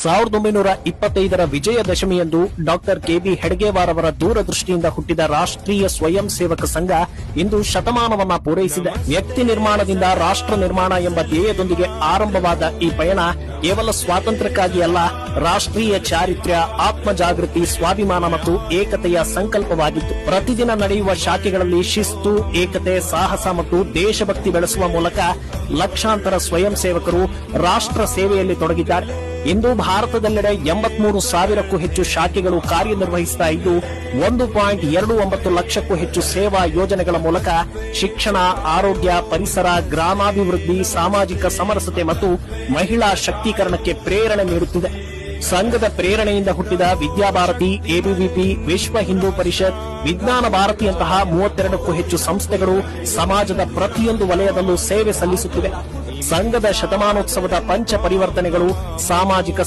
1925ರ ವಿಜಯದಶಮಿಯಂದು doctor KB Hedgewar ಅವರ ದೂರದೃಷ್ಟಿಯಿಂದ ಹುಟ್ಟಿದ ರಾಷ್ಟ್ರೀಯ ಸ್ವಯಂ ಸೇವಕ ಸಂಘ ಇಂದು ಶತಮಾನವನ್ನ ಪೂರೈಸಿದೆ. ವ್ಯಕ್ತಿ ನಿರ್ಮಾಣದಿಂದ ರಾಷ್ಟ್ರ ನಿರ್ಮಾಣ ಎಂಬ ಧ್ಯೇಯದೊಂದಿಗೆ ಆರಂಭವಾದ ಈ ಪಯಣ ಕೇವಲ ಸ್ವಾತಂತ್ರ್ಯಕ್ಕಾಗಿ ಅಲ್ಲ, ರಾಷ್ಟ್ರೀಯ ಚಾರಿತ್ರ್ಯ, ಆತ್ಮ ಜಾಗೃತಿ, ಸ್ವಾಭಿಮಾನ ಮತ್ತು ಏಕತೆಯ ಸಂಕಲ್ಪವಾಗಿತ್ತು. ಪ್ರತಿದಿನ ನಡೆಯುವ ಶಾಖೆಗಳಲ್ಲಿ ಶಿಸ್ತು, ಏಕತೆ, ಸಾಹಸ ಮತ್ತು ದೇಶಭಕ್ತಿ ಬೆಳೆಸುವ ಮೂಲಕ ಲಕ್ಷಾಂತರ ಸ್ವಯಂ ಸೇವಕರು ರಾಷ್ಟ್ರ ಸೇವೆಯಲ್ಲಿ ತೊಡಗಿದ್ದಾರೆ. ಇಂದು ಭಾರತದೆಲ್ಲೆಡೆ 83,000ಕ್ಕೂ ಹೆಚ್ಚು ಶಾಖೆಗಳು ಕಾರ್ಯನಿರ್ವಹಿಸುತ್ತಾ ಇದ್ದು 1.29 ಲಕ್ಷಕ್ಕೂ ಹೆಚ್ಚು ಸೇವಾ ಯೋಜನೆಗಳ ಮೂಲಕ ಶಿಕ್ಷಣ, ಆರೋಗ್ಯ, ಪರಿಸರ, ಗ್ರಾಮಾಭಿವೃದ್ಧಿ, ಸಾಮಾಜಿಕ ಸಮರಸತೆ ಮತ್ತು ಮಹಿಳಾ ಶಕ್ತೀಕರಣಕ್ಕೆ ಪ್ರೇರಣೆ ನೀಡುತ್ತಿದೆ. ಸಂಘದ ಪ್ರೇರಣೆಯಿಂದ ಹುಟ್ಟಿದ ವಿದ್ಯಾಭಾರತಿ, ಎಬಿವಿಪಿ, ವಿಶ್ವ ಹಿಂದೂ ಪರಿಷತ್, ವಿಜ್ಞಾನ ಭಾರತಿಯಂತಹ 32ಕ್ಕೂ ಹೆಚ್ಚು ಸಂಸ್ಥೆಗಳು ಸಮಾಜದ ಪ್ರತಿಯೊಂದು ವಲಯದಲ್ಲೂ ಸೇವೆ ಸಲ್ಲಿಸುತ್ತಿವೆ. ಸಂಘದ ಶತಮಾನೋತ್ಸವದ ಪಂಚ ಪರಿವರ್ತನೆಗಳು, ಸಾಮಾಜಿಕ